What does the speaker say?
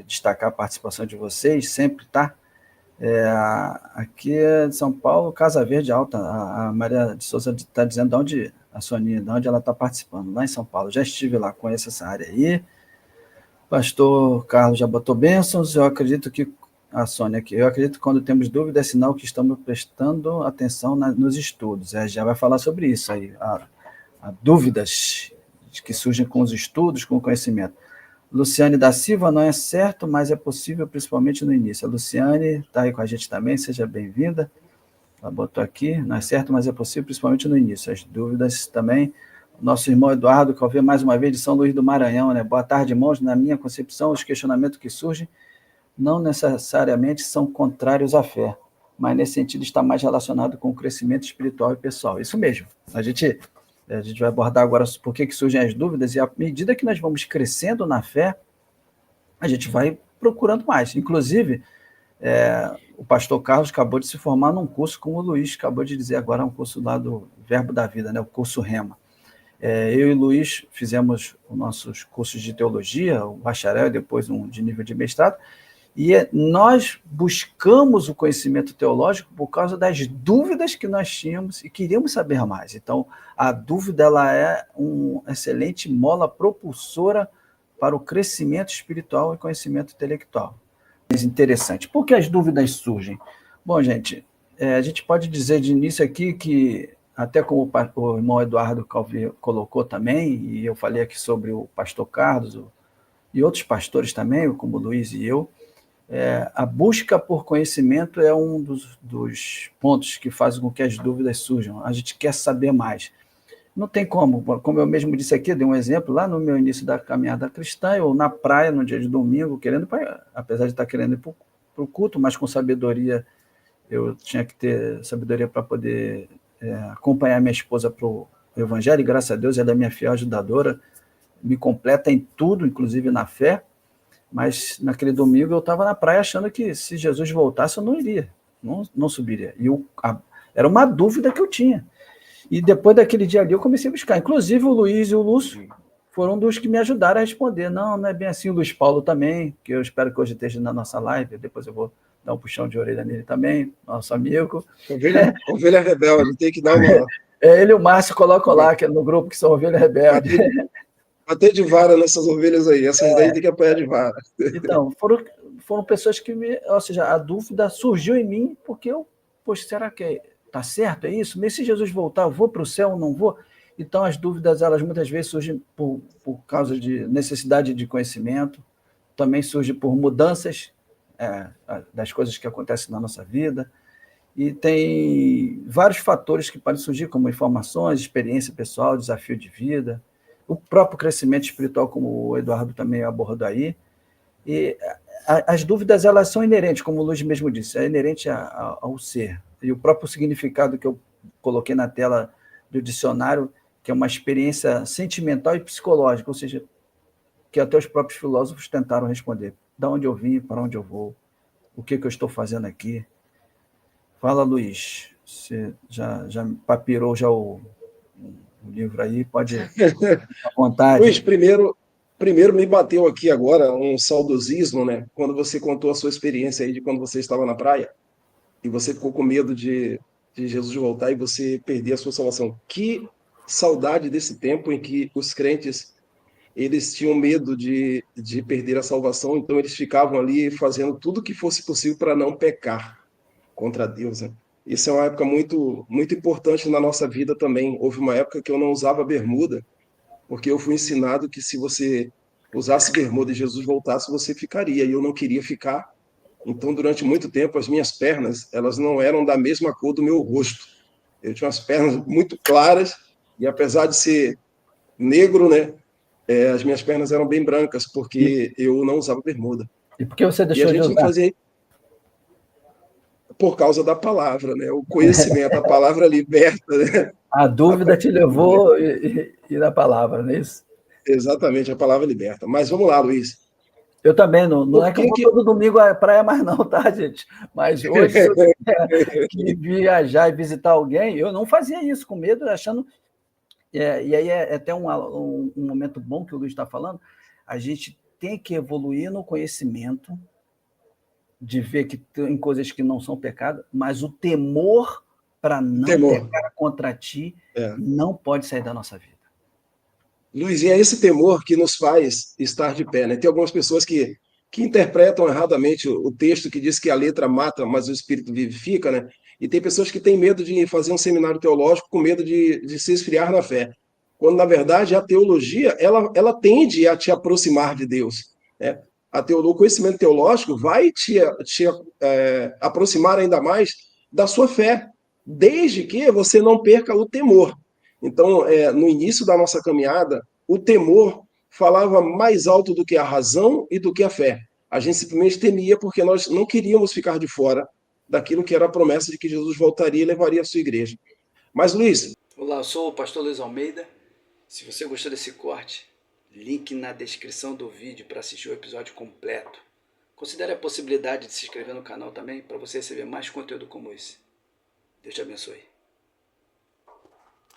destacar a participação de vocês, sempre, tá? Aqui é de São Paulo, Casa Verde Alta. A Maria de Souza está dizendo de onde, a Soninha, de onde ela está participando, lá em São Paulo. Já estive lá, conheço essa área aí. Pastor Carlos já botou bênçãos. Eu acredito que, a Sônia aqui, eu acredito que quando temos dúvida é sinal que estamos prestando atenção nos estudos. Já vai falar sobre isso aí, a dúvidas que surgem com os estudos, com o conhecimento. Luciane da Silva, não é certo, mas é possível, principalmente no início. A Luciane está aí com a gente também, seja bem-vinda. Ela botou aqui, não é certo, mas é possível, principalmente no início. As dúvidas também. Nosso irmão Eduardo Calvê, mais uma vez, de São Luís do Maranhão, né? Boa tarde, irmãos. Na minha concepção, os questionamentos que surgem não necessariamente são contrários à fé, mas nesse sentido está mais relacionado com o crescimento espiritual e pessoal. Isso mesmo. A gente vai abordar agora por que surgem as dúvidas, e à medida que nós vamos crescendo na fé, a gente vai procurando mais. Inclusive, o pastor Carlos acabou de se formar num curso, como o Luiz acabou de dizer agora, um curso lá do Verbo da Vida, né? O curso Rema. Eu e o Luiz fizemos os nossos cursos de teologia, o bacharel e depois um de nível de mestrado, e nós buscamos o conhecimento teológico por causa das dúvidas que nós tínhamos e queríamos saber mais. Então, a dúvida ela é uma excelente mola propulsora para o crescimento espiritual e conhecimento intelectual. Interessante. Por que as dúvidas surgem? Bom, gente, a gente pode dizer de início aqui que, até como o irmão Eduardo Calvi colocou também, e eu falei aqui sobre o pastor Carlos e outros pastores também, como o Luiz e eu, a busca por conhecimento é um dos pontos que fazem com que as dúvidas surjam. A gente quer saber mais. Não tem como eu mesmo disse aqui, dei um exemplo, lá no meu início da caminhada cristã, eu na praia, no dia de domingo, apesar de estar querendo ir para o culto, mas com sabedoria, eu tinha que ter sabedoria para poder acompanhar minha esposa para o evangelho, e graças a Deus ela é minha fiel ajudadora, me completa em tudo, inclusive na fé. Mas naquele domingo eu estava na praia achando que se Jesus voltasse eu não iria, não subiria. E era uma dúvida que eu tinha. E depois daquele dia ali eu comecei a buscar. Inclusive o Luiz e o Lúcio foram dos que me ajudaram a responder. Não é bem assim. O Luiz Paulo também, que eu espero que hoje esteja na nossa live, depois eu vou dar um puxão de orelha nele também, nosso amigo. Ovelha rebelde, tem que dar uma... Ele e o Márcio colocam lá que é no grupo que são ovelha rebelde. Bater de vara nessas ovelhas aí, essas daí tem que apanhar de vara. Então, foram pessoas que ou seja, a dúvida surgiu em mim porque poxa, será que está certo? É isso? Mas se Jesus voltar, eu vou para o céu ou não vou? Então, as dúvidas, elas muitas vezes surgem por causa de necessidade de conhecimento, também surge por mudanças das coisas que acontecem na nossa vida, e tem vários fatores que podem surgir, como informações, experiência pessoal, desafio de vida, o próprio crescimento espiritual, como o Eduardo também abordou aí. E as dúvidas, elas são inerentes, como o Luiz mesmo disse, é inerente ao ser. E o próprio significado que eu coloquei na tela do dicionário, que é uma experiência sentimental e psicológica, ou seja, que até os próprios filósofos tentaram responder. De onde eu vim, para onde eu vou, o que eu estou fazendo aqui? Fala, Luiz, você já papirou já o livro aí, pode à vontade. Luiz, primeiro me bateu aqui agora um saudosismo, né? Quando você contou a sua experiência aí de quando você estava na praia e você ficou com medo de Jesus voltar e você perder a sua salvação. Que saudade desse tempo em que os crentes eles tinham medo de perder a salvação, então eles ficavam ali fazendo tudo que fosse possível para não pecar contra Deus, né? Isso é uma época muito, muito importante na nossa vida também. Houve uma época que eu não usava bermuda, porque eu fui ensinado que se você usasse bermuda e Jesus voltasse, você ficaria, e eu não queria ficar. Então, durante muito tempo, as minhas pernas, elas não eram da mesma cor do meu rosto. Eu tinha as pernas muito claras, e apesar de ser negro, né, as minhas pernas eram bem brancas, porque eu não usava bermuda. E por que você E a deixou de gente não usar? fazia por causa da palavra, né? O conhecimento, a palavra liberta, né? A dúvida te levou e na palavra, não é isso? Exatamente, a palavra liberta. Mas vamos lá, Luiz. Eu também, não é que eu vou que... todo domingo à praia mais não, tá, gente? Mas hoje, se eu tiver que viajar e visitar alguém, eu não fazia isso, com medo, achando... e aí é até um momento bom que o Luiz está falando, a gente tem que evoluir no conhecimento, de ver que tem coisas que não são pecado, mas o temor para não Temor. pecar contra ti É. não pode sair da nossa vida. Luiz, e é esse temor que nos faz estar de pé, né? Tem algumas pessoas que interpretam erradamente o texto que diz que a letra mata, mas o espírito vivifica, né? E tem pessoas que têm medo de fazer um seminário teológico com medo de se esfriar na fé. Quando, na verdade, a teologia, ela tende a te aproximar de Deus, né? O conhecimento teológico vai te aproximar ainda mais da sua fé, desde que você não perca o temor. Então, no início da nossa caminhada, o temor falava mais alto do que a razão e do que a fé. A gente simplesmente temia porque nós não queríamos ficar de fora daquilo que era a promessa de que Jesus voltaria e levaria a sua igreja. Mas, Luiz. Olá, eu sou o pastor Luiz Almeida. Se você gostou desse corte, link na descrição do vídeo para assistir o episódio completo. Considere a possibilidade de se inscrever no canal também para você receber mais conteúdo como esse. Deus te abençoe.